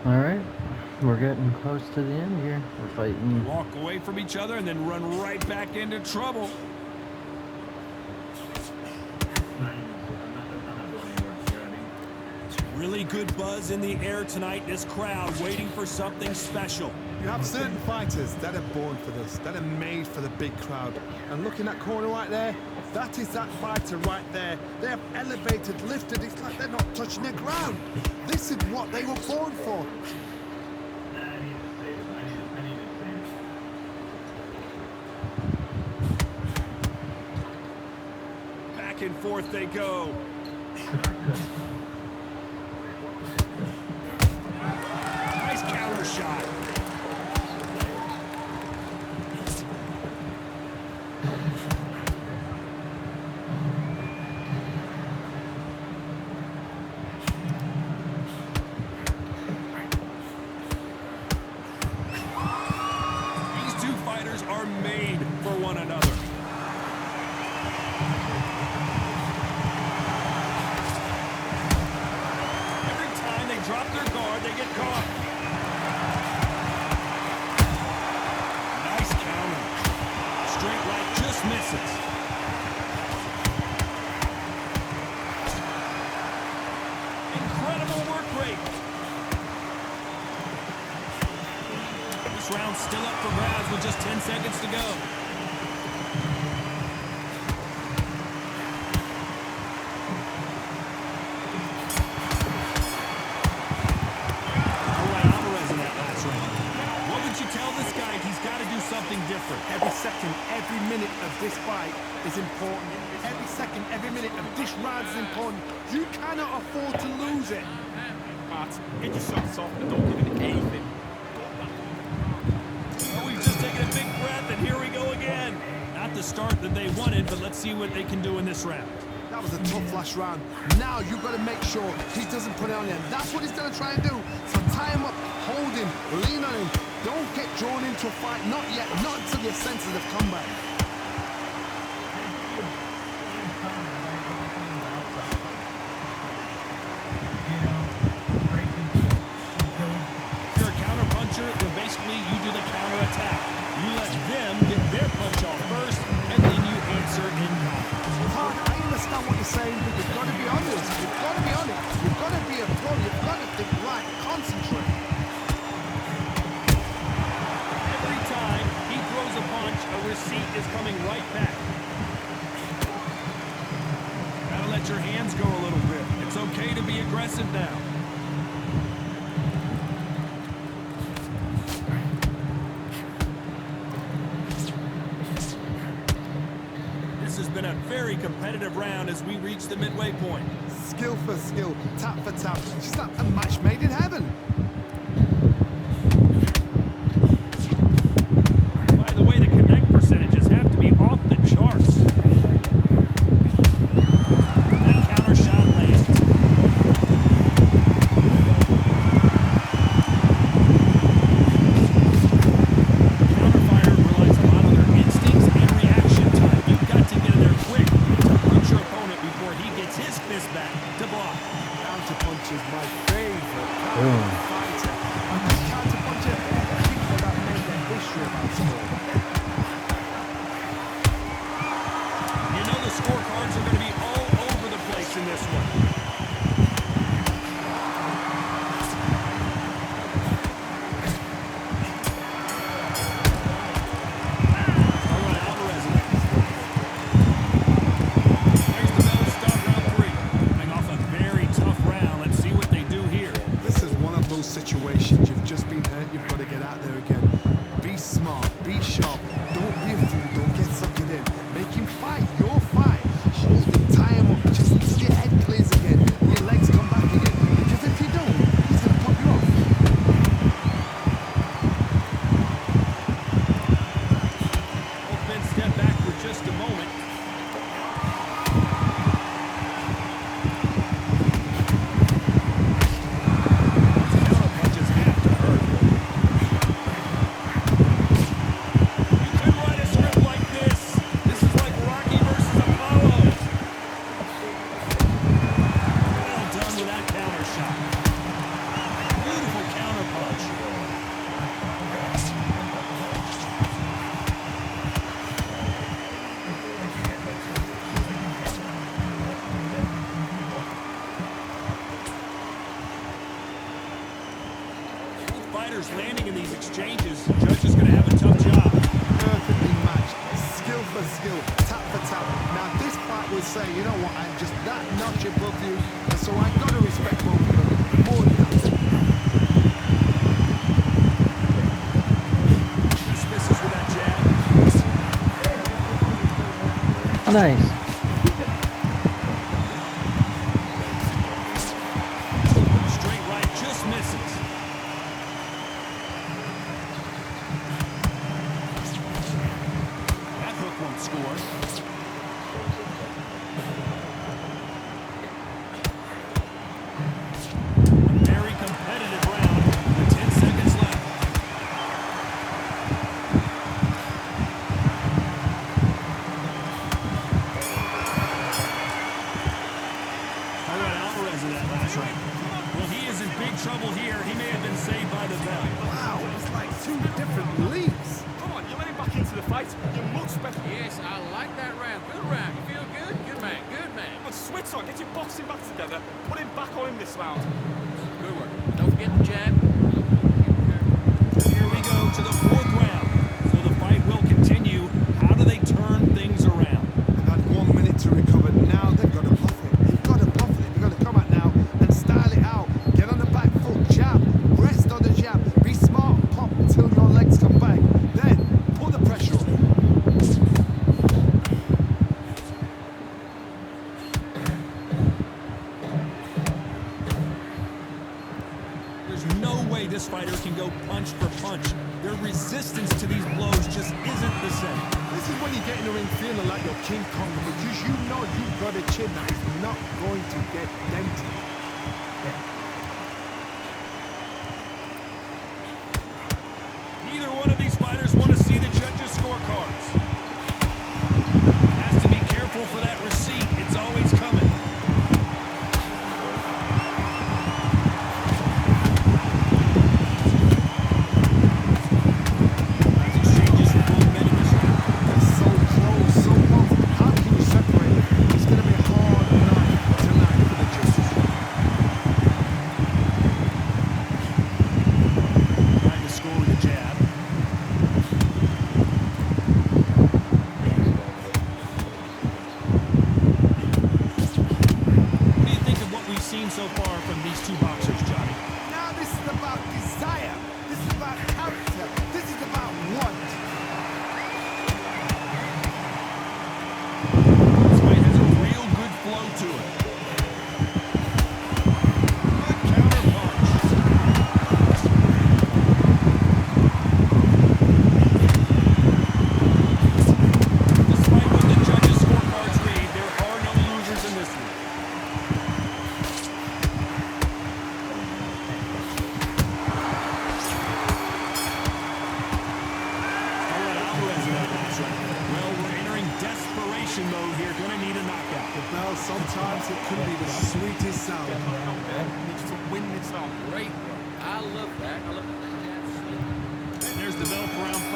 All right, we're getting close to the end here. We're fighting. Walk away from each other and then run right back into trouble. Really good buzz in the air tonight. This crowd waiting for something special. You have certain fighters that are born for this, that are made for the big crowd. And look in that corner right there, that is that fighter right there. They have elevated, lifted, it's like they're not touching the ground. This is what they were born for. Back and forth they go. Nice counter shot. These two fighters are made for one another. Drop their guard, they get caught. Nice counter. Straight right just misses. Incredible work rate. This round's still up for grabs with just 10 seconds to go. Different. Every second, every minute of this fight is important. Every second, every minute of this round is important. You cannot afford to lose it. Matt, get yourself soft and don't give it anything. Oh, we've just taken a big breath, and here we go again. Not the start that they wanted, but let's see what they can do in this round. That was a tough last round. Now you've got to make sure he doesn't put it on you. And that's what he's going to try and do. So tie him up, hold him, lean on him. Don't get drawn into a fight. Not yet. Not until your senses have come back. If you're a counter puncher, then basically you do the counter attack. You let them get their punch off first, and then you answer in kind. I understand what you're saying, but you've got to be honest. You've got to be honest. You've got to be a pro. You've got to think right. Concentrate. Every time he throws a punch, a receipt is coming right back. Gotta let your hands go a little bit. It's okay to be aggressive now. This has been a very competitive round as we reach the midway point. Skill for skill, tap for tap. It's just like a match made in heaven. By the way, the connect percentages have to be off the charts. That counter shot lands. Counterfire relies a lot on their instincts and reaction time. You've got to get in there quick to punch your opponent before he gets his fist back to block. Counter punch is my favorite fighter. And this counter puncher, people that made their history about sport. You know the scorecards are going to be all over the place in this one. Situations, you've just been hurt, you've got to get out there again. Be smart, be sharp, don't be a fool, don't get sucked in. Make him fight your fight. Hold him, tie him up, just until your head clears again, and your legs come back again. Because if you don't, he's going to pop you off. Both men step back for just a moment. Counter punches have to fighters landing in these exchanges. Judge is going to have a tough job. Perfectly matched, skill for skill, tap for tap. Now this fight will say, you know what, I'm just that notch above you, and so I've got to respect both of them more than that. Dismisses with that jab. Nice. Straight right, just misses. That hook won't score. Very competitive round with 10 seconds left. How about Alvarez in that last round? Well, he is in big trouble here. He may have been saved by the bell. Wow, it's like two different leagues. Come on, you're letting back into the fight. You're much better. Yes, I like that round. Good round. You feel good? Good man. Good man. But switch on, get your boxing back together. Put him back on him this round. Good work. Don't forget the jab. Here we go to the fourth round. So the fight will continue. How do they turn things around? They've had 1 minute to recover. Now they've got to bluff it. They've got to bluff it. They've got to come out now and style it out. Get on the back foot, jab, rest on the jab. Be smart, pop until your legs come back. Then put the pressure on. There's no way this fighter can go punch for punch. Their resistance to these blows just isn't the same. This is when you get in the ring feeling like you're King Kong because you know you've got a chin that is not going to get dented. Neither one of these fighters want to see the judges' scorecards. Has to be careful for that receipt. It's always coming. These exchanges are full men in this round. They're so close, so close. How can you separate it? It's going to be hard night tonight for the judges. Trying to score with a jab. What do you think of what we've seen so far from these two boxers, Johnny? Now this is about desire. This is about character. This is about want. This fight has a real good flow to it. Good counter punch. Despite what the judges' scorecards read, there are no losers in this one. All right, Alvarez in that last round. Well, we're entering desperation mode here. Gonna need a knockout. The bell sometimes it can be the sweetest sound. Needs to win this round. Great work. I love that. I love that. And there's the bell for round 5.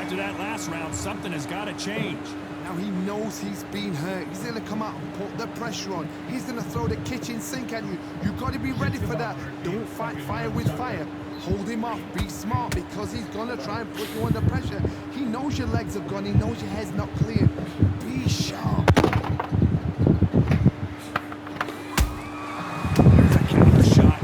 After that last round, something has got to change. Now he knows he's been hurt. He's going to come out and put the pressure on. He's going to throw the kitchen sink at you. You've got to be ready for that. Don't fight fire with fire. Hold him off. Be smart because he's going to try and put you under pressure. He knows your legs have gone. He knows your head's not clear. Be sharp. There's a counter shot.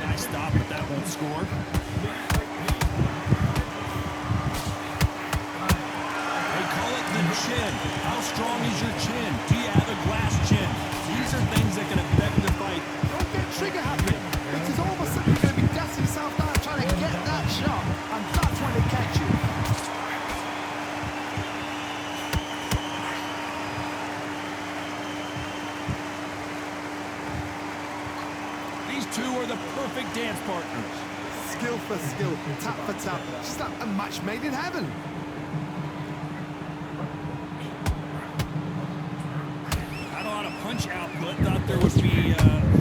Nice stop, but that won't score. They call it the chin. How strong is your chin? Do you have a glass chin? These are things that can affect the fight. Don't get trigger happy. Because all of a sudden you're going to be gassing yourself down trying to get that shot. And that's when they catch you. These two are the perfect dance partners. Skill for skill, tap for tap. Just like a match made in heaven. Not a lot of punch output. Thought there would be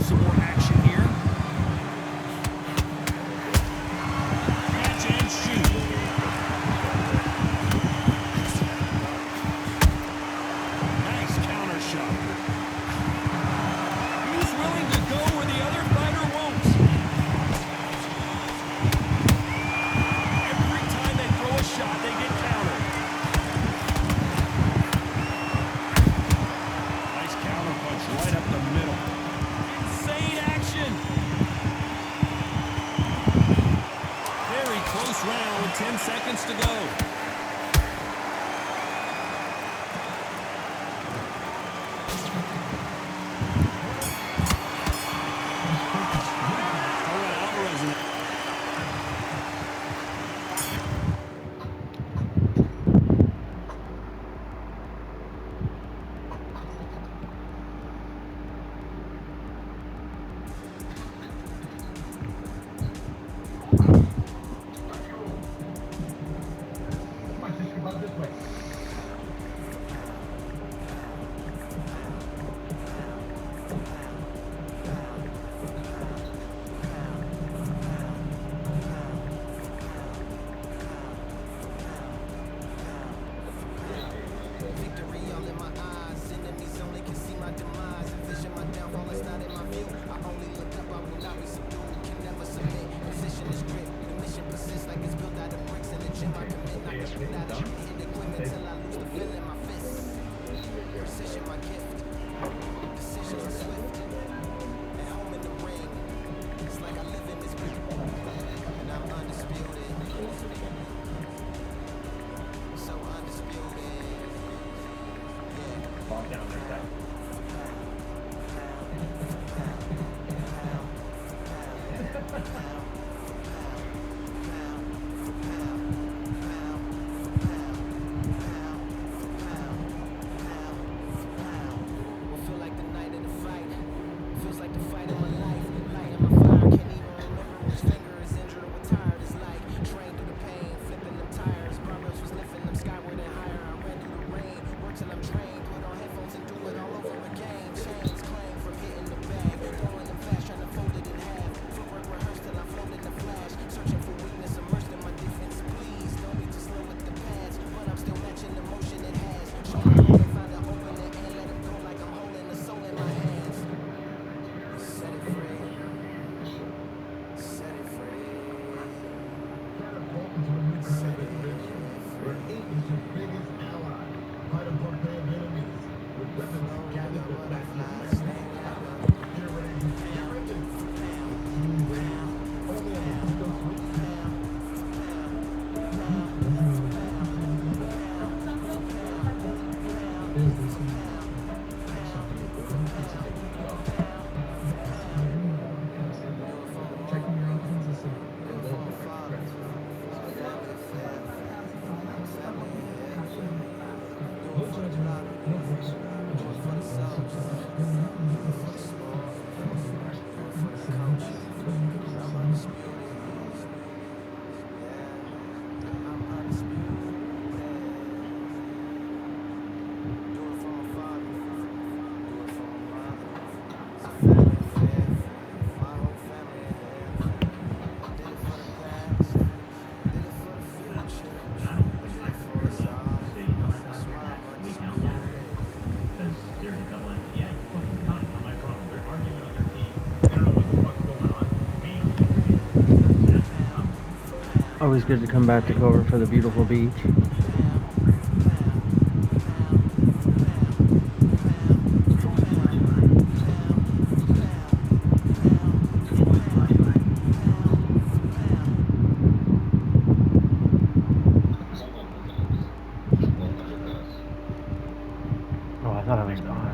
some more action here. Catch and shoot. Nice counter shot. right up the middle. Insane action. Very close round with 10 seconds to go. Always good to come back to Clover for the beautiful beach. Oh, I thought I was gone.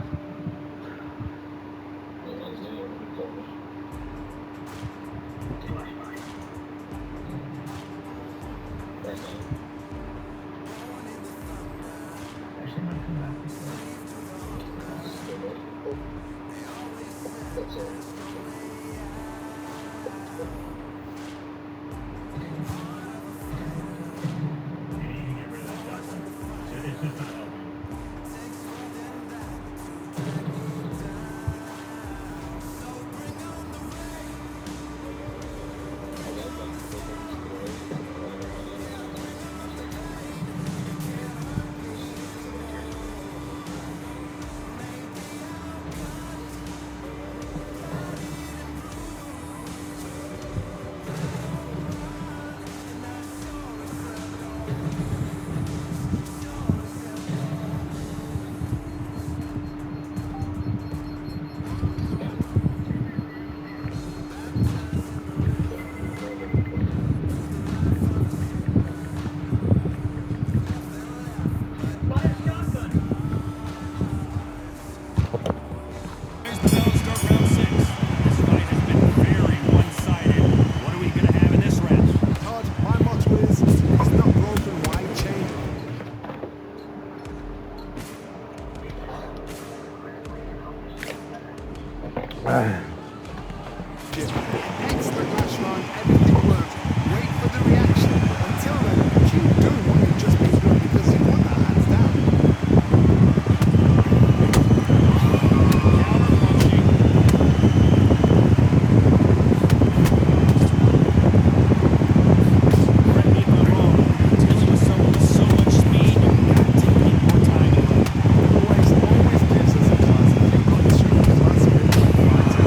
Hence the last round, everything worked. Wait for the reaction. Until then, keep doing what you've just been doing because you want that hands down. Correct me if I'm wrong. Dealing with someone with so much speed, you've got to keep more time in it. Always gives us a class. You've got two class midweight fighters.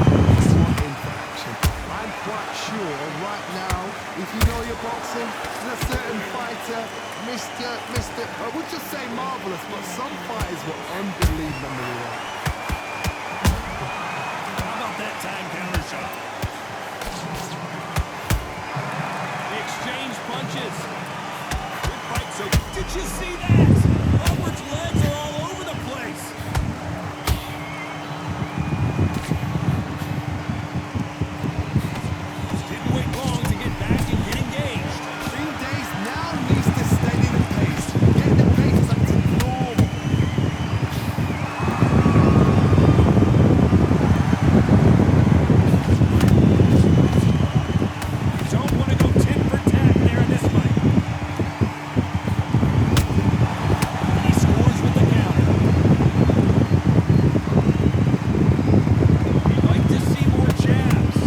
One in for action. I'm quite sure right now, if you know your boxing, there's a certain fighter, I would just say marvelous, but some fighters were unbelievable. How about that time counter shot? They exchange punches. Good fight. So, did you see that? Robert's legs are all over the place. Didn't wait long to get back and get engaged. 3 days now needs to steady the pace. Get the pace up to normal. Don't want to go tit for tat there in this fight. He scores with the counter. We'd like to see more jabs.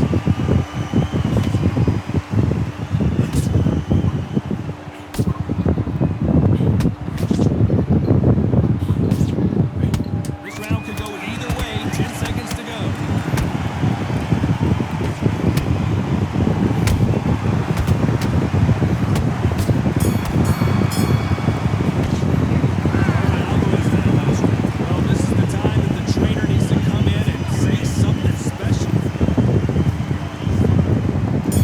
This round could go either way. 10 seconds to go. Well, this is the time that the trainer needs to come in and say something special.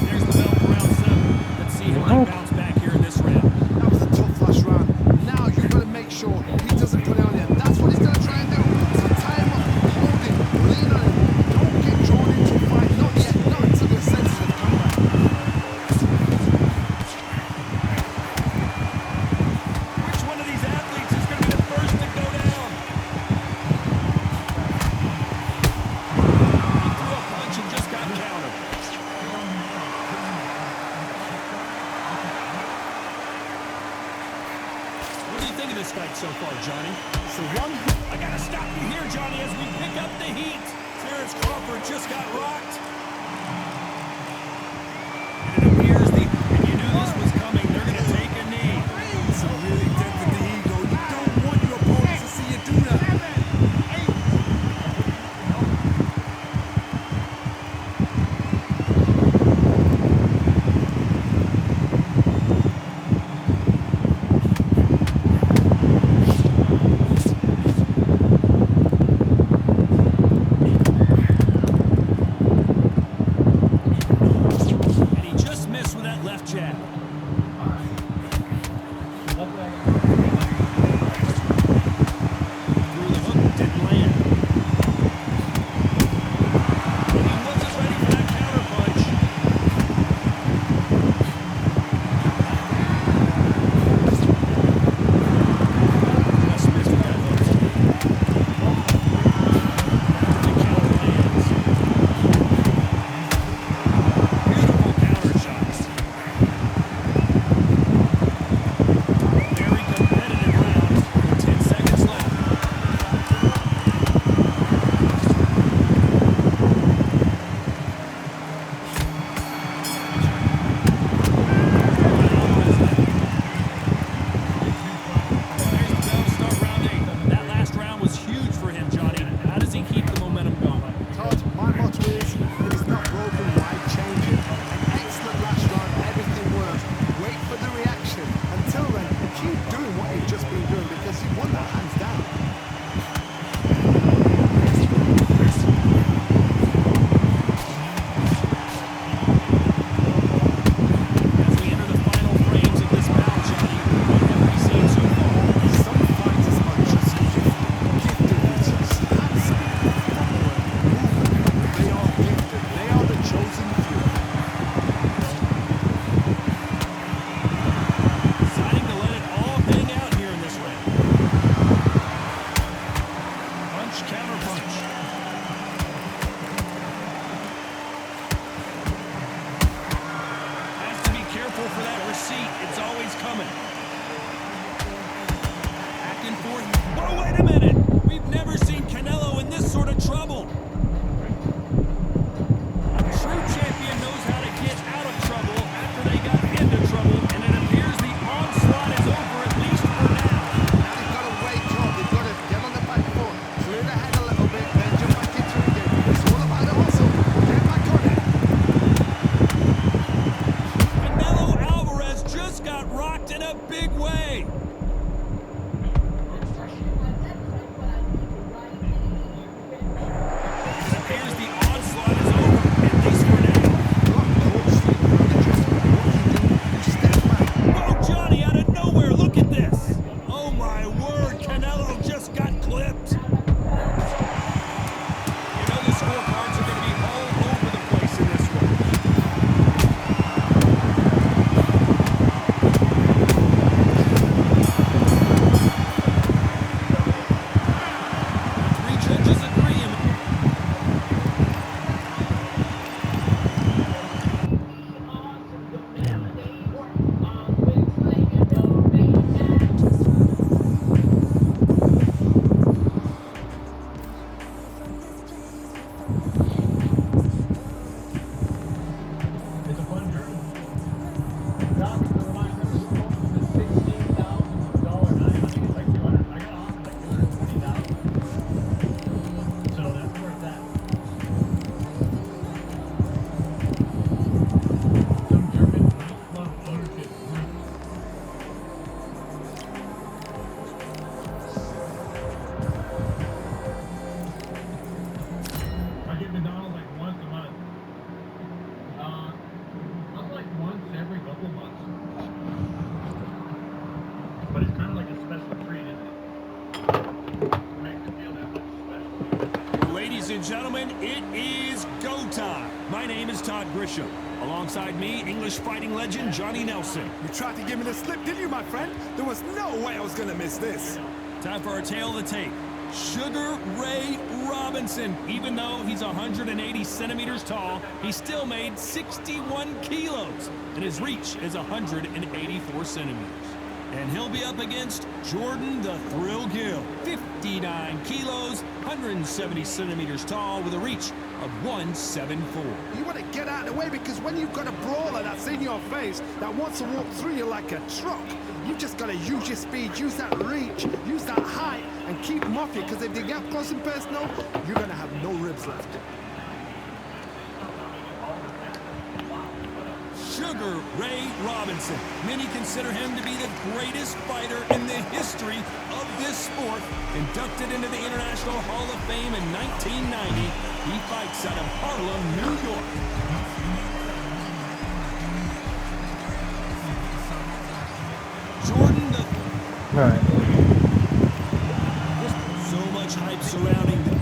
There's the bell for round 7. Let's see how he bounce back here in this round. That was a tough last round. Now you've got to make sure he doesn't put it on you. That's what he's going to try and do. So tie him up, hold him, lean on him. Don't get drawn into a fight. Not yet. Not until your senses have come back. Which one of these athletes is going to be the first to go down? He threw a punch and just got countered. What do you think of this fight so far, Johnny? So one I gotta stop you here, Johnny, as we pick up the heat. Terrence Crawford just got rocked. And it appears and you knew this was coming, they're gonna take a knee. It's a really dent in the ego. You don't want your opponent to see you do that. It's a fun journey. Doc, for my membership bonus is $16,000. I think it's like 200. I got off like 220,000. So that's worth that. Some German club ownership group. I get McDonald's like once a month. Not like once every couple months. But it's kind of like a special treat, isn't it? Makes it feel that much special. Ladies and gentlemen, it is go time. My name is Todd Grisham. Alongside me, English fighting legend Johnny Nelson. You tried to give me the slip, didn't you, my friend? There was no way I was gonna miss this. Time for our tale of the tape. Sugar Ray Robinson. Even though he's 180 centimeters tall, he still made 61 kilos, and his reach is 184 centimeters. And he'll be up against Jordan the Thrill Gill, 59 kilos, 170 centimeters tall, with a reach of 174. You want to get out of the way because when you've got a brawler that's in your face that wants to walk through you like a truck, you've just got to use your speed, use that reach, use that height, and keep them off you, because if they get close and personal, you're going to have no ribs left. Sugar Ray Robinson. Many consider him to be the greatest fighter in the history of this sport. Inducted into the International Hall of Fame in 1990, he fights out of Harlem, New York. Jordan the... Alright. So much hype surrounding them.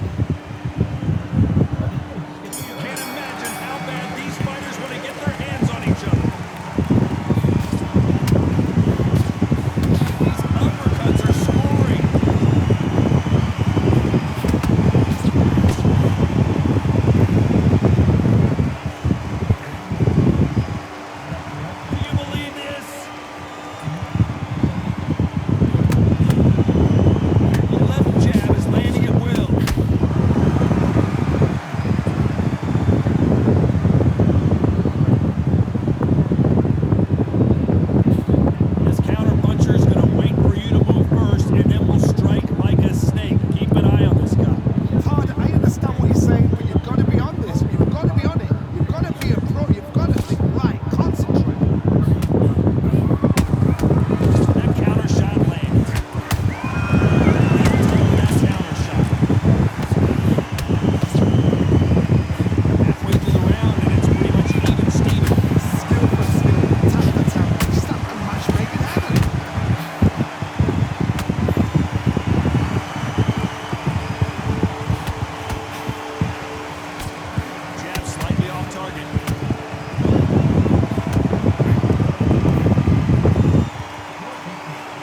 Can't imagine how bad these fighters want to get their hands on each other. These uppercuts are scoring. Do you believe this? Your left jab is landing at will. This counter puncher is going to wait for you to move first, and then will strike like a snake. Keep an eye on this guy. Todd, I understand what you're saying, but you've got to be on this. You've got to be on it. You've got to be a pro. You've got to think right. Concentrate. That counter shot lands. That counter shot. Halfway through the round, and it's pretty much even Steven. Skill for skill, tap for tap. Stop and match make it happen. Jab slightly off target.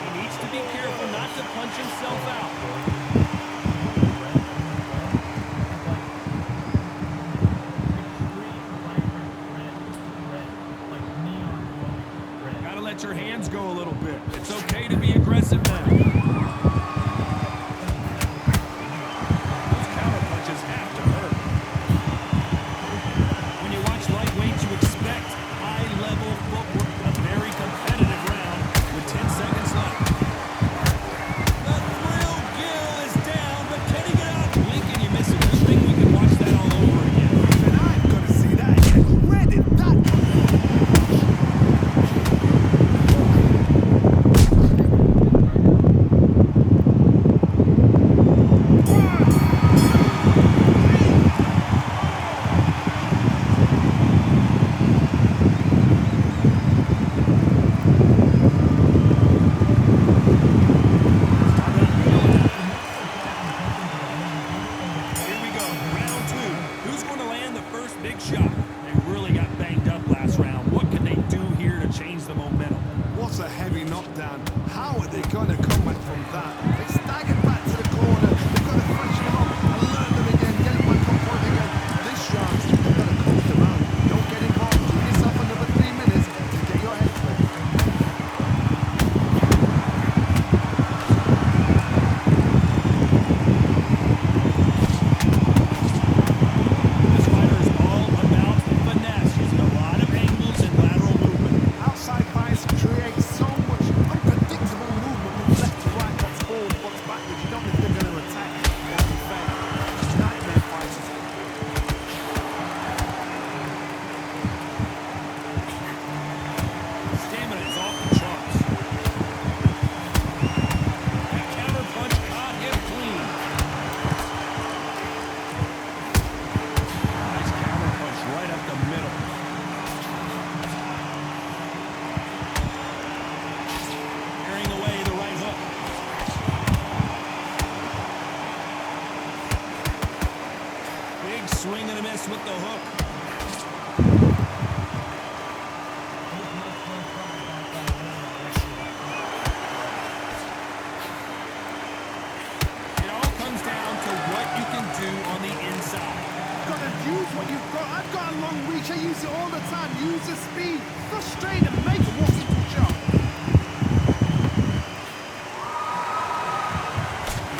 He needs to be careful not to punch himself out. Gotta let your hands go a little bit. It's okay to be aggressive now. Those counter punches have to hurt. When you watch lightweights, you expect high-level footwork. A very competitive round with 10 seconds left. The Thrill Gill is down, but can he get out? Lincoln, you miss a good thing. We can watch that all over again. And I've got to see that again. Where did that come from? Here we go, round two. Who's going to land the first big shot? They really got banged up last round. What can they do here to change the momentum? What a heavy knockdown. How are they going to come back from that? They staggered back to the corner. They've got to freshen them up and learn them again. Get them back on point again. This round, they've got to coast them out. Don't get involved. Give yourself another 3 minutes to get your head clear. Swing and a miss with the hook. It all comes down to what you can do on the inside. Gotta use what you've got. I've got a long reach. I use it all the time. Use the speed. Frustrate and make a walking shot.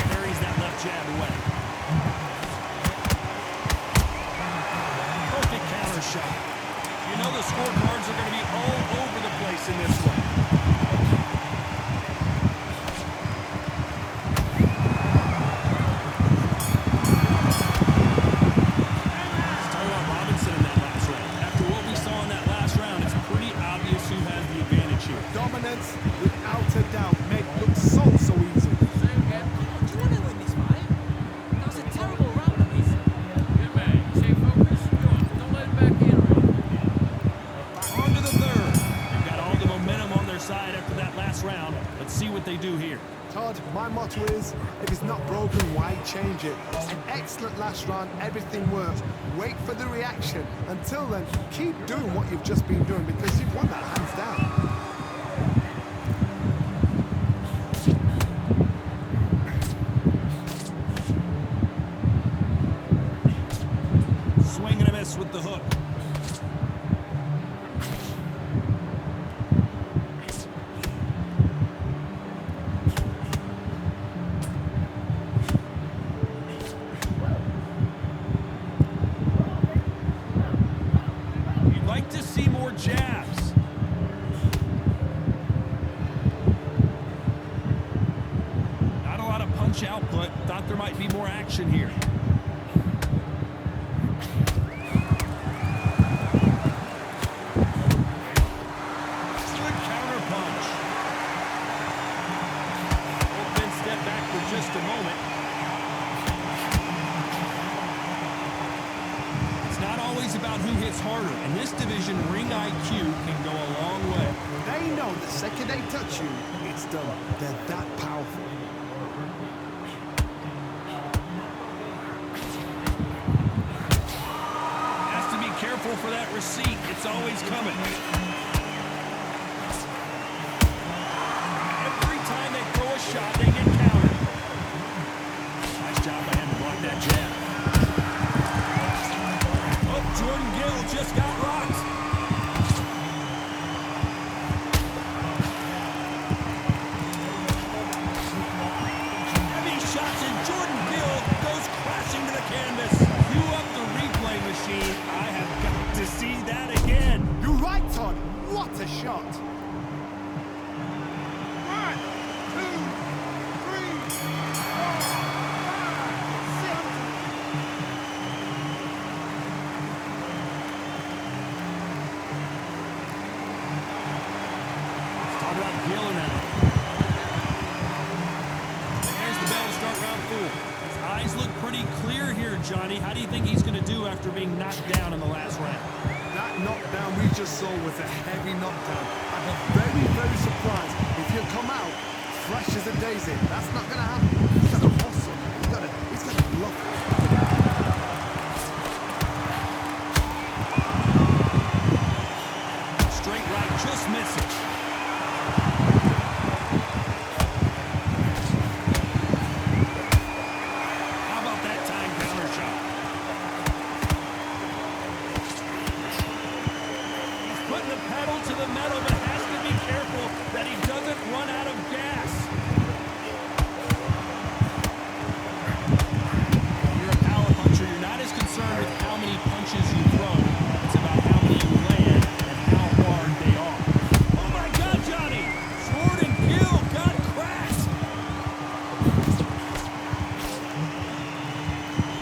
Carries that left jab away. Perfect counter shot. You know the scorecards are going to be all over the place in this one. Let's talk about Robinson in that last round. After what we saw in that last round, it's pretty obvious who has the advantage here. Dominance, without a doubt, made look so easy. Say again. Do you want to win this fight? That was a terrible round, Louise. Good man. Stay focused. Go on. Don't let it back in. On to the third. They've got all the momentum on their side after that last round. Let's see what they do here. Todd, my motto is, if it's not broken, why change it? An excellent last round, everything works. Wait for the reaction. Until then, keep doing what you've just been doing because you've won that hands down. Swing and a miss with the hook. You'd like to see more jabs. Not a lot of punch output. Thought there might be more action here. Good counter punch. Open step back for just a moment. It's not always about who hits harder. In this division, ring IQ can go a long way. They know the second they touch you, it's done. They're that powerful. Has to be careful for that receipt. It's always coming. Every time they throw a shot, they get countered. Nice job by him to block that jab. Oh, Jordan Gill just got rocked. Heavy shots, and Jordan Gill goes crashing to the canvas. Cue up the replay machine. I have got to see that again. You're right, Todd. What a shot. 1, 2, 3, 4, 5, 6. Talk about Gill now. There's the bell to start round 4. His eyes look pretty clear here, Johnny. How do you think he's going to do after being knocked down in the last round? That knockdown we just saw was a heavy knockdown. I'd be very, very surprised if he'll come out fresh as a daisy. That's not going to happen. He's got a hustle. He's got a bluff. Straight right, just misses. How about that time counter shot? He's putting the pedal to the metal, but has to be careful that he doesn't run out of gas. You're a power puncher. You're not as concerned with how many punches you throw. It's about how many you land and how hard they are. Oh my God, Johnny! Jordan Gill got cracked.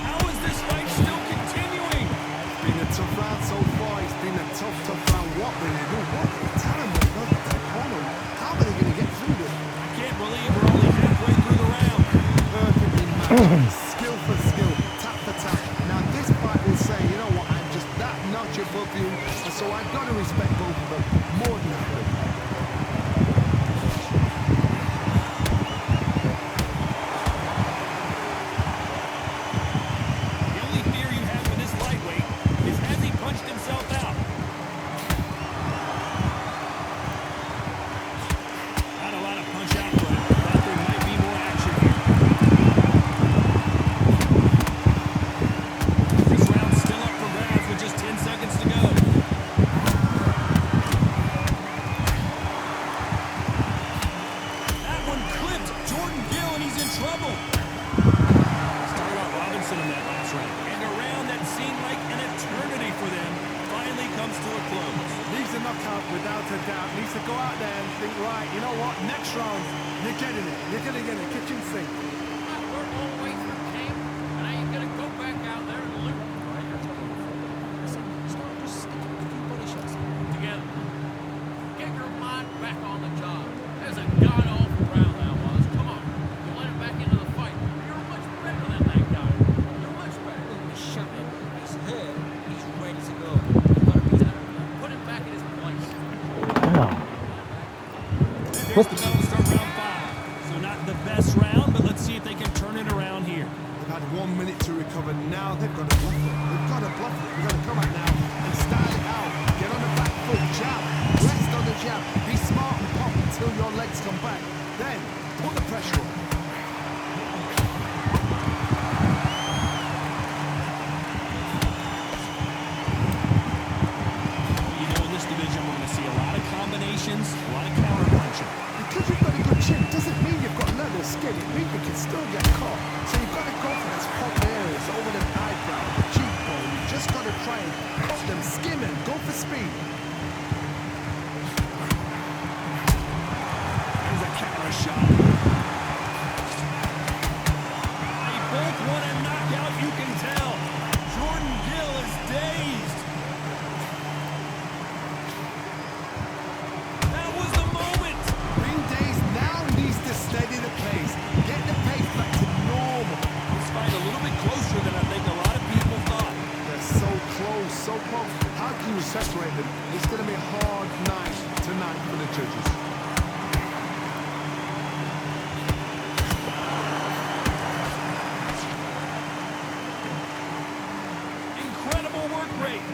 How is this fight still continuing? It's been a tough round so far. It's been a tough round. What will they do? What will they tell him? How are they going to get through this? I can't believe we're only halfway through the round. Perfectly matched. Skill for skill. Tap for tap. Now this fight will say, you know what, I'm just that notch above you. And so I've got to respect both of them more than that. The only fear you have with this to a close. Needs a knockout without a doubt. Needs to go out there and think, right, you know what? Next round, you're getting it. You're going to get a kitchen sink. We're all the way through camp, and I ain't gonna go back out there and loot. Together. Get your mind back on the job. There's a god-awful round that was. Come on. You let him back into the fight. You're much better than that guy. You're much better. Shut him. He's hurt. He's ready to go. You gotta be there. Put him back in his place. Oh. There's the bell to start round 5. So not the best round, but let's see if they can turn it around here. They've had 1 minute to recover. Now they've got to bluff it. They've got to bluff it. They've got to come out now and style it out. Get on the back foot, jab. Rest on the jab. Be smart and pop until your legs come back. Then put the pressure on. You know, in this division, we're going to see a lot of combinations, a lot of counter punching. Because you've got a good chin doesn't mean you've got leather skin. It means you can still get caught. So you've got to go for those hot areas over the eyebrow, the cheekbone. You've just got to try and cut them, skim and go for speed. There's a counter shot. They both want a knockout, you can tell. Jordan Gill is dazed. That was the moment. Green Days now needs to steady the pace. Get the pace back to normal. This fight a little bit closer than I think a lot of people thought. They're so close, so close. How can you separate them? It's going to be a hard night tonight for the judges. Incredible work rate.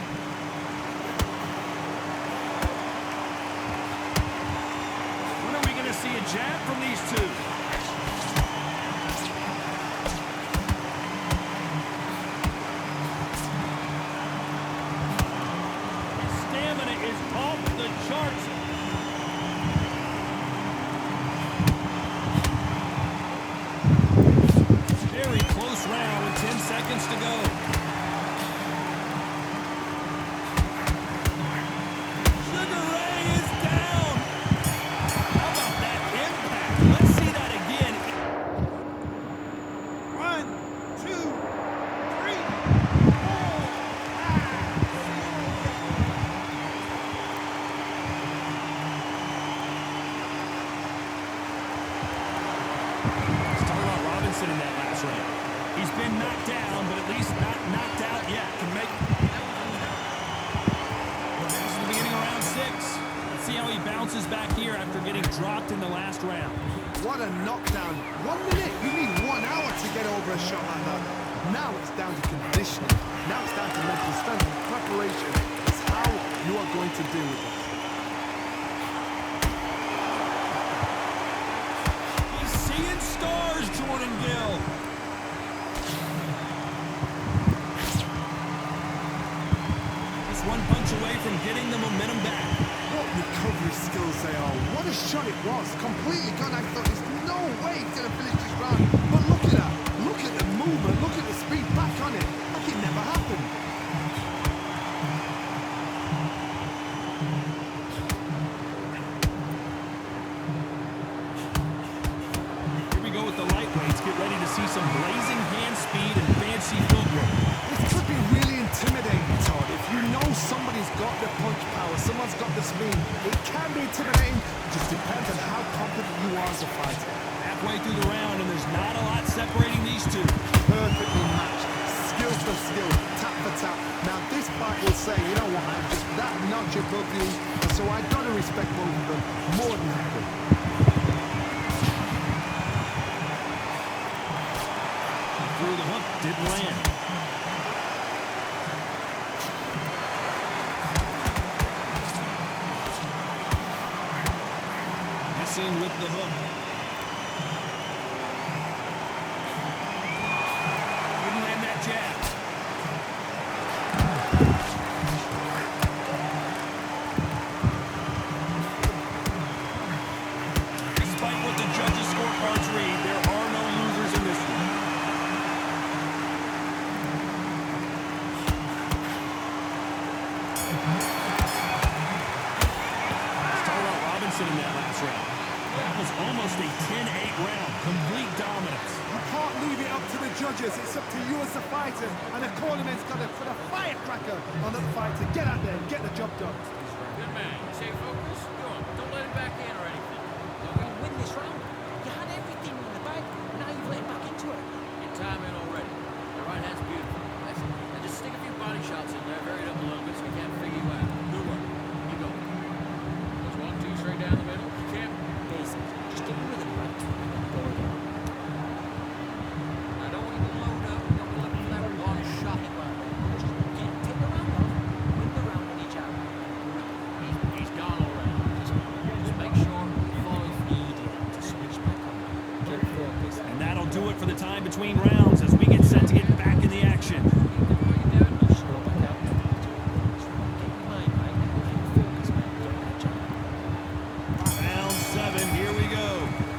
When are we going to see a jab from these two? Stamina is off the charts. Very close round with 10 seconds to go. Sugar Ray is down. How about that impact? Let's see that again. 1, 2, 3, 4. Let's talk about Robinson in that last round. He's been knocked down, but at least not knocked out yet. Can make. This is the beginning of round 6. Let's see how he bounces back here after getting dropped in the last round. What a knockdown. 1 minute. You need 1 hour to get over a shot like that. Now it's down to conditioning. Now it's down to mental strength and preparation. It's how you are going to deal with it. He's seeing stars, Jordan Gill. Just one punch away from getting the momentum back. What recovery skills they are. What a shot it was. Completely gone. I thought there's no way he's going to finish this round. But look at that. Look at the movement. Look at the speed back on it. Like it never happened. Here we go with the lightweights. Get ready to see some blazing hand speed and fancy footwork. This could be really intimidating, Todd. If you know somebody's got the punch power, someone's got the speed, it can be intimidating. It just depends on how confident you are as a fighter. Halfway through the round, and there's not a lot separating these two. Perfectly matched. Skill for skill, tap for tap. Now this fight will say, you know what, I'm just that notch above you, so I gotta respect both of them more than happy. Through the hook, didn't land. Missing with the hook. Couldn't land that jab. Despite what the judges' scorecards read, there are no losers in this one. judges, it's up to you as the fighter, and the cornerman's got to put a firecracker on the fighter. Get out there and get the job done. Good man. Stay focused. Go on. Don't let him back in or anything. You'll win this round. You had everything in the bag. Now you've let him back into it. Your time in already. Your right hand's beautiful. That's it. And just stick a few body shots in there. Vary it up a little bit so we can't figure you out. Good work. Keep going. Just 1, 2 straight down the middle. Champ. Basic. Just get rid of the right. Go again. I don't want you to load up. Don't be looking for that one shot. Just take the round off. Win the round on each out. He's gone already. Just make sure you follow feed To switch back on. Get focused. And that'll do it for the time between rounds as we get set to get back in the action. Slow back out. Get your mind right. Keep focused, man. Get that job. Round 7, here we go.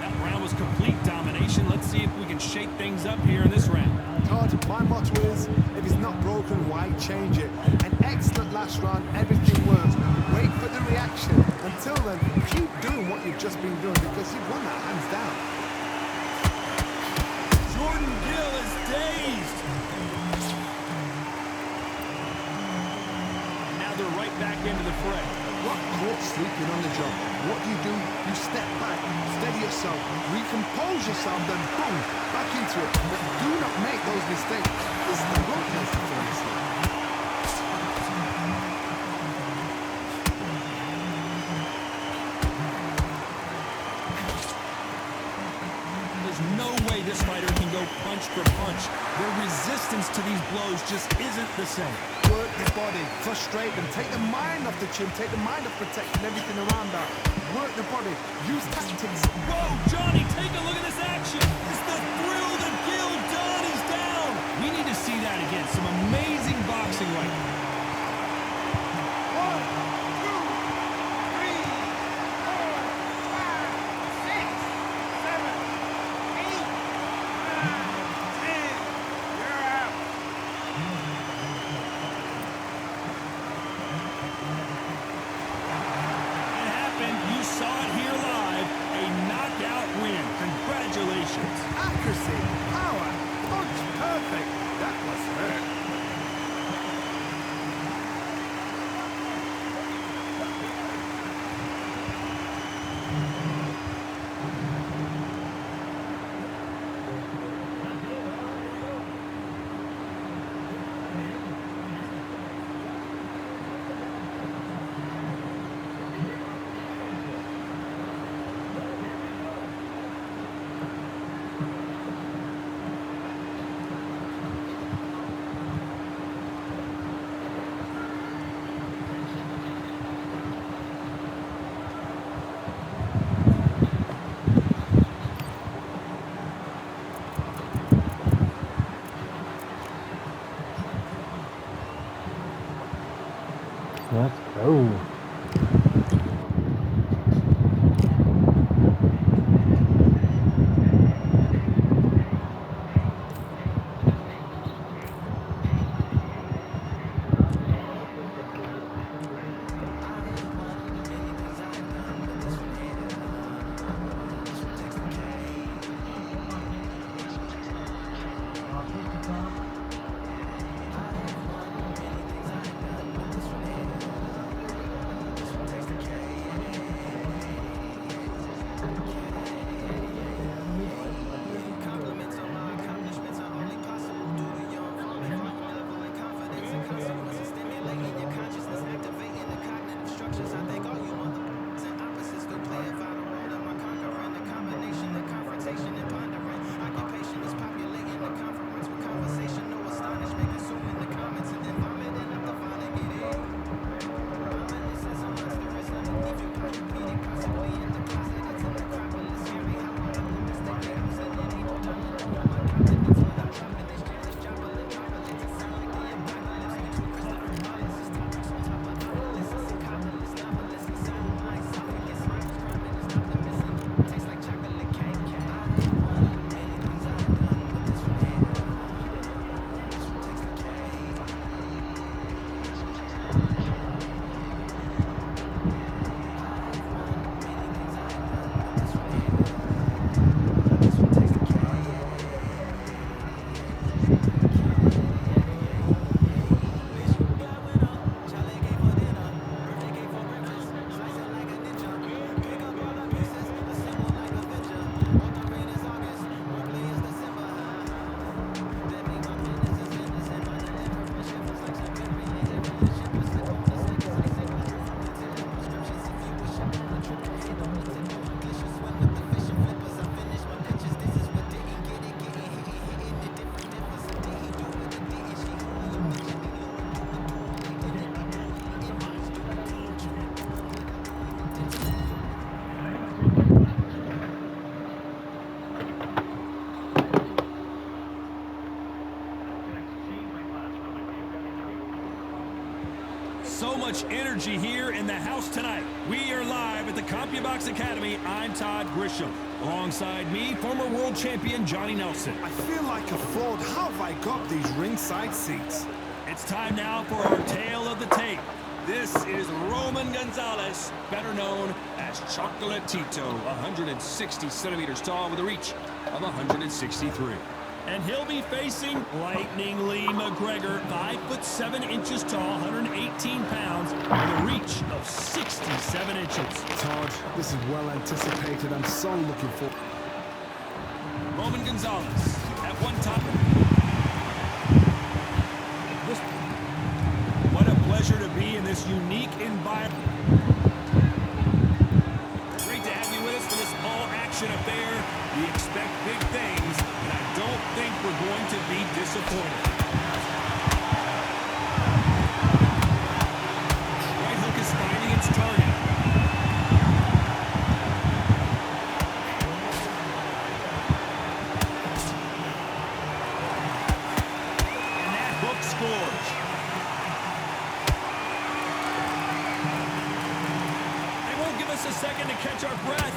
That round was complete domination. Let's see if we can shake things up here in this round. Todd, my motto is, if it's not broken, why change it? An excellent last round, everything works. Wait for the reaction. Until then, keep doing what you've just been doing because you've won that hands down. Jordan Gill is dazed. Now they're right back into the fray. Got caught sleeping on the job. What do? You step back, steady yourself, recompose yourself, then boom, back into it. But do not make those mistakes. This is the wrong place to fall asleep. There's no way this fighter can go punch for punch. Their resistance to these blows just isn't the same. Work the body, frustrate them, take the mind off the chin, take the mind off protecting everything around that. Work the body, use tactics. Whoa, Johnny, take a look at this action. It's the thrill to Gill done. He's down. We need to see that again. Some amazing boxing right now. 1, 2, 3, Let's go. So much energy here in the house tonight. We are live at the CompuBox Academy. I'm Todd Grisham. Alongside me, former world champion Johnny Nelson. I feel like a fraud. How have I got these ringside seats? It's time now for our tale of the tape. This is Roman Gonzalez, better known as Chocolatito, 160 centimeters tall with a reach of 163. And he'll be facing Lightning Lee McGregor, 5'7" tall, 118 pounds, with a reach of 67 inches. Todd, this is well anticipated. I'm so looking for. Roman Gonzalez at one top. What a pleasure to be in this unique environment. Great to have you with us for this all-action affair. We expect big things, and I don't think we're going to be disappointed. Right hook is finding its target. And that hook scores. They won't give us a second to catch our breath.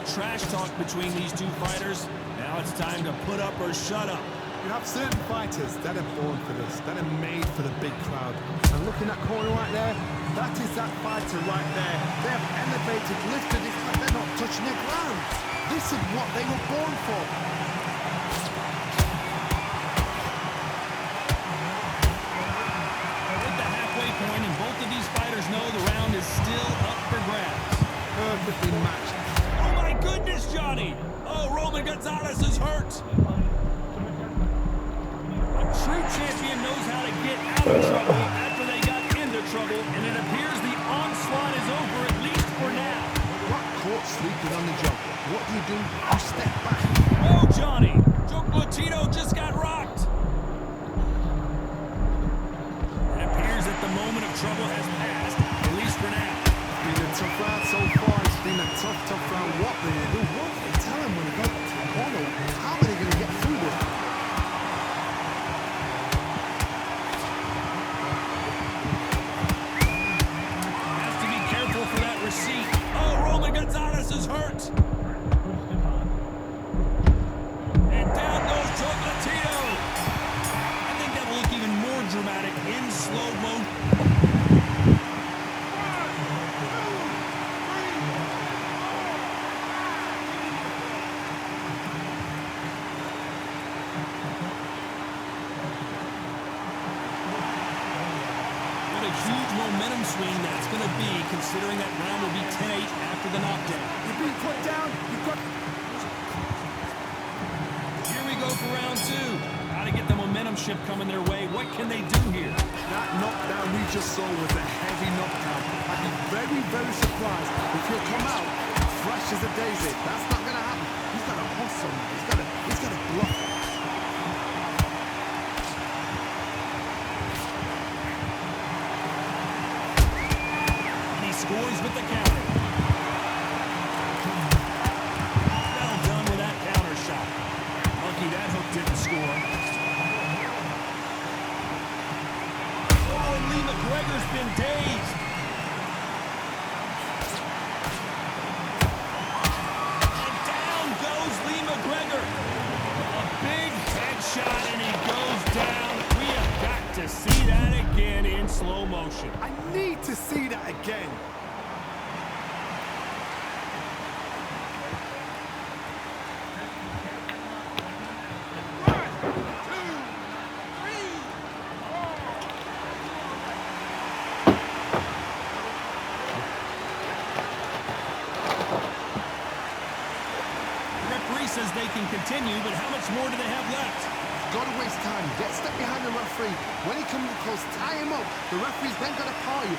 Trash talk between these two fighters. Now it's time to put up or shut up. You have certain fighters that are born for this, that are made for the big crowd. And looking at that corner right there, that is that fighter right there. They have elevated, lifted, it's like they're not touching the ground. This is what they were born for. At the halfway point, and both of these fighters know the round is still up for grabs. Perfectly matched. Oh my goodness, Johnny! Oh, Roman Gonzalez is hurt. A true champion knows how to get out of trouble after they got into trouble, and it appears the onslaught is over, at least for now. Got caught sleeping on the job. What do? You step back. Oh, Johnny! Chocolatito just got rocked. It appears that the moment of trouble has passed, at least for now. Been a tough round so far. It's been a tough round. What they do? What they tell them when they go to the corner? How are they going to get through this? Has to be careful for that receipt. Oh, Roman Gonzalez is hurt. And down goes Chocolatito. I think that will look even more dramatic in slow-mo. Momentum swing that's going to be, considering that round will be 10-8 after the knockdown. You've been put down. You've got. Here we go for round two. Got to get the momentum shift coming their way. What can they do here? That knockdown we just saw was a heavy knockdown. I'd be very, very surprised if he'll come out fresh as a daisy. That's not going to happen. He's got to hustle. He's got to bluff it. Scores with the counter. Well done with that counter shot. Lucky that hook didn't score. Oh, and Lee McGregor's been dazed. And down goes Lee McGregor. A big headshot, and he goes down. We have got to see that again in slow motion. I need to see that again. Says they can continue, but how much more do they have left? Got to waste time. Get stuck behind the referee. When he comes close, tie him up. The referee's then got to paw you.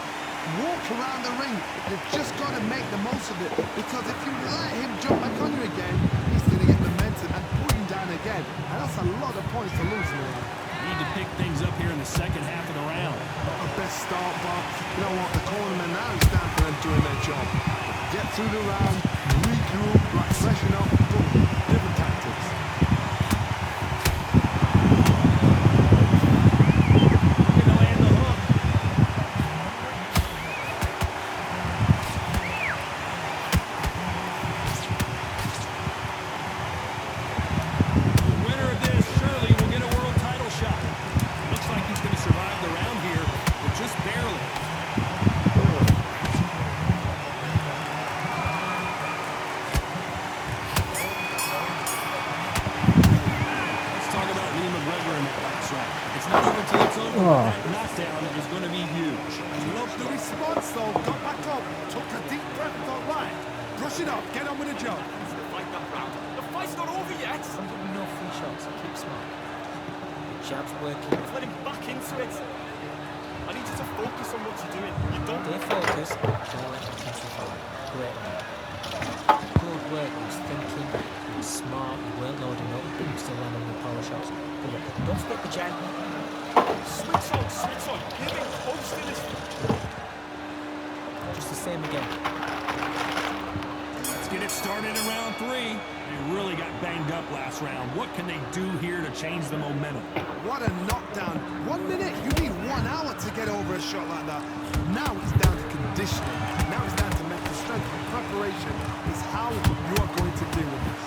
Walk around the ring. You've just got to make the most of it. Because if you let him jump back on you again, he's going to get momentum and put him down again. And that's a lot of points to lose, man. Need to pick things up here in the second half of the round. Not the best start, Bob. You don't want the cornerman now. It's down for them doing their job. Get through the round, regroup, freshen up, boom. Not over till it's over. Oh. That knockdown is going to be huge. Love the response though. Got back up, took a deep breath, thought, right, brush it off, get on with the job. Fight that round. The fight's not over yet. Some of you know free shots, keep smart. Jabs working. Let him back into it. I need you to focus on what you're doing. You don't. Stay focused, don't let the castle fall. Great man. Good work, he was thinking, he was smart, you weren't loading up, but you still landing the power shots. Good work. Don't forget the jab. Switch on, switch on. Give him close to this. Just the same again. Let's get it started in round 3. They really got banged up last round. What can they do here to change the momentum? What a knockdown. 1 minute, you need 1 hour to get over a shot like that. Now it's down to conditioning. Now it's down to mental strength. Preparation is how you are going to deal with this.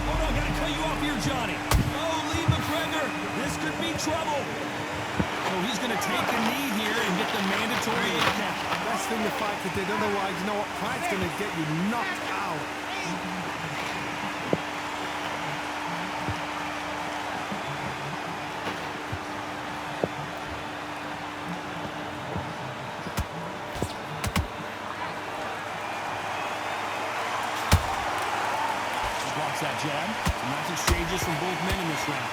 Hold on, gotta cut you off here, Johnny. Oh, Lee McGregor, this could be trouble. So he's gonna take a knee here and get the mandatory 8 count. Best thing the fighter did, otherwise, you know what? Pride's going to get you knocked out. Blocks that jab. Some nice exchanges from both men in this round.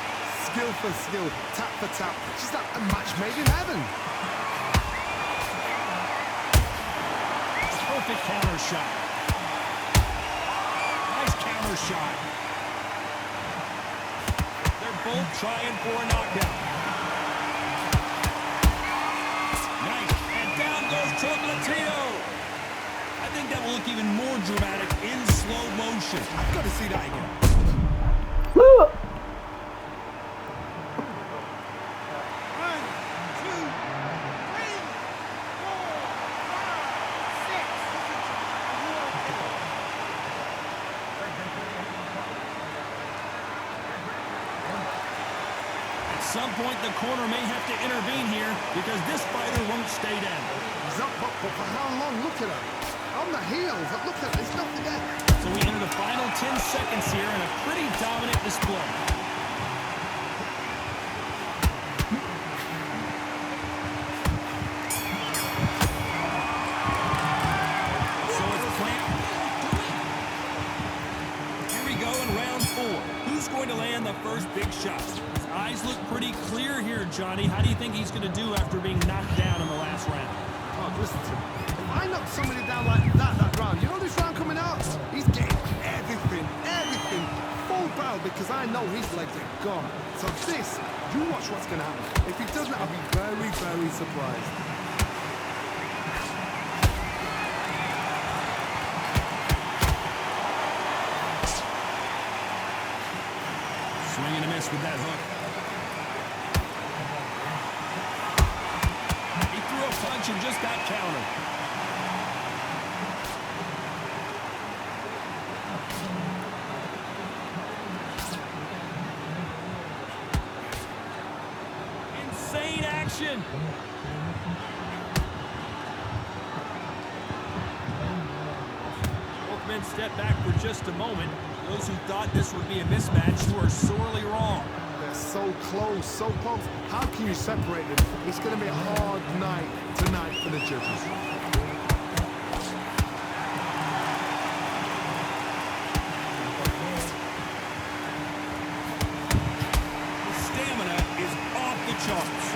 Skill for skill, tap for tap. Just like a match made in heaven. Perfect counter shot. Nice counter shot. They're both trying for a knockdown. Nice. And down goes Chocolatito. I think that will look even more dramatic in slow motion. I've got to see that again. At some point, the corner may have to intervene here because this fighter won't stay down. He's up, but for how long? Look at him. On the heels. Look at it. There's nothing there. So we enter the final 10 seconds here in a pretty dominant display. So it's plant. Here we go in round 4. Who's going to land the first big shot? His eyes look pretty clear here, Johnny. How do you think he's going to do after being knocked down in the last round? Oh, listen to me. If I knock somebody down like that round, you know this round coming out? He's getting everything full barrel because I know his legs are gone. So this, you watch what's going to happen. If he doesn't, I'll be very, very surprised. Swing and a miss with that hook. He threw a punch and just got countered. Insane action. Both men step back for just a moment. Those who thought this would be a mismatch, you are sorely wrong. They're so close, so close. How can you separate them? It's going to be a hard night tonight for the judges. The stamina is off the charts.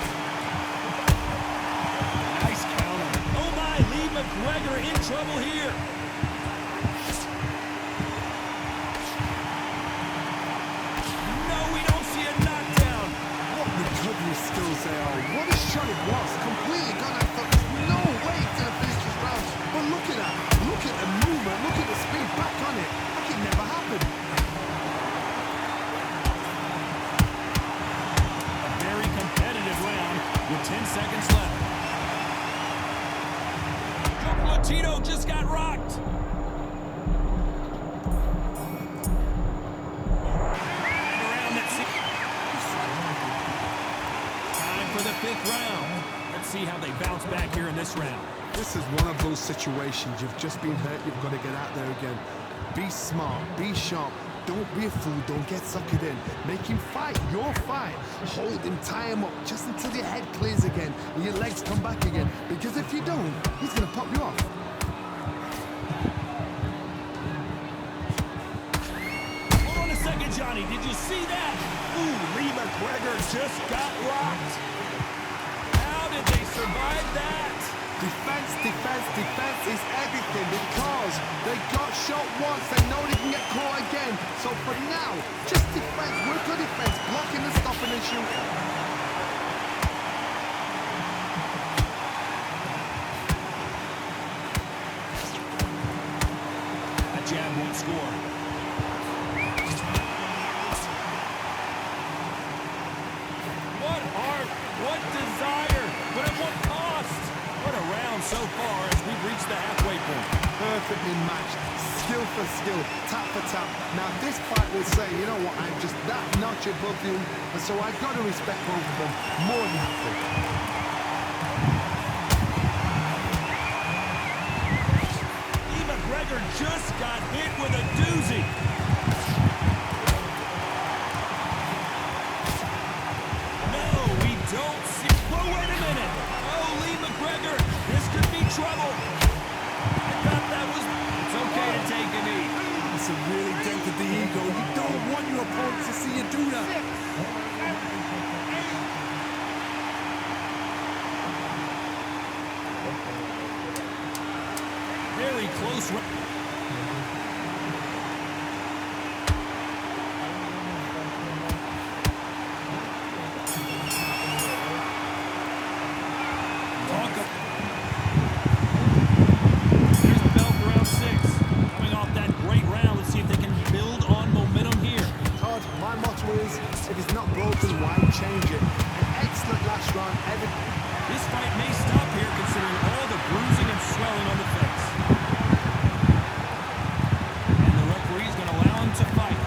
Nice counter. Oh my, Lee McGregor in trouble here. No, we don't see a knockdown. What recovery skills they are. What a shot it was. Completely gone. I thought there's no way to finish this round. But look at that. Look at the movement. Look at the speed back on it. Like it never happened. A very competitive round with 10 seconds left. Chocolatito just got rocked. And around that time for the 5th round. Let's see how they bounce back here in this round. This is one of those situations. You've just been hurt. You've got to get out there again. Be smart. Be sharp. Don't be a fool. Don't get suckered in. Make him fight your fight. Hold him. Tie him up just until your head clears again and your legs come back again. Because if you don't, he's going to pop you off. Hold on a second, Johnny. Did you see that? Ooh, Lee McGregor just got rocked. How did they survive that? Defense, defense, defense is everything because they got shot once. They know they can get caught again. So for now, just defense. Work on defense. Blocking and stopping and shooting. That jab won't score. What heart, what desire, but at what cost? What a round so far as we've reached the halfway point. Perfectly matched. Skill for skill. Tap for tap. Now this fight will say, you know what, I'm just that notch above you. And so I've got to respect both of them more than happy. Lee McGregor just got hit with a doozy. No, we don't see. Whoa, wait a minute. Oh, Lee McGregor, this could be trouble. I thought that was. It's okay to take a knee. It's a really dented the ego. You don't want your opponent to see you do that. Very close. There's the bell for round 6. Coming off that great round, let's see if they can build on momentum here. Todd, my motto is, if it's not broken, why change it? An excellent last round. This fight may stop here considering all the bruising and swelling on the face. And the referee's going to allow him to fight.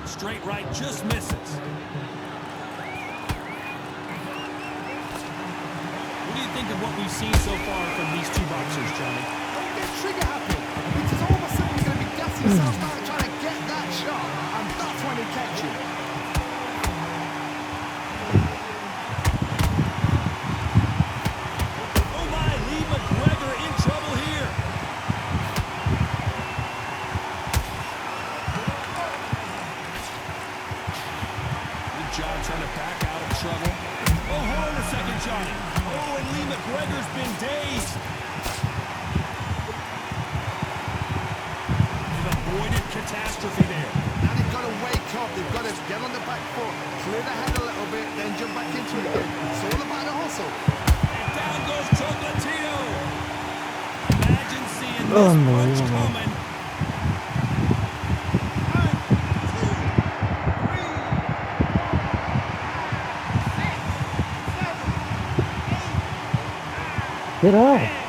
Straight right just misses. What do you think of what we've seen so far from these two boxers, Johnny? Don't get trigger happy. Because all of a sudden you're going to be gassing yourself out trying to get that shot. And that's when he catch you. Oh my, Lee McGregor in trouble here. Good job trying to back out of trouble. Oh, hold on a second, Johnny. Oh, and Lee McGregor's been dazed. They've avoided catastrophe there. Now they've got to wake up. They've got to get on the back foot, clear the head a little bit, then jump back into it again. It's all about the hustle. And down goes Chocolatito. Imagine seeing this punch coming. Get up.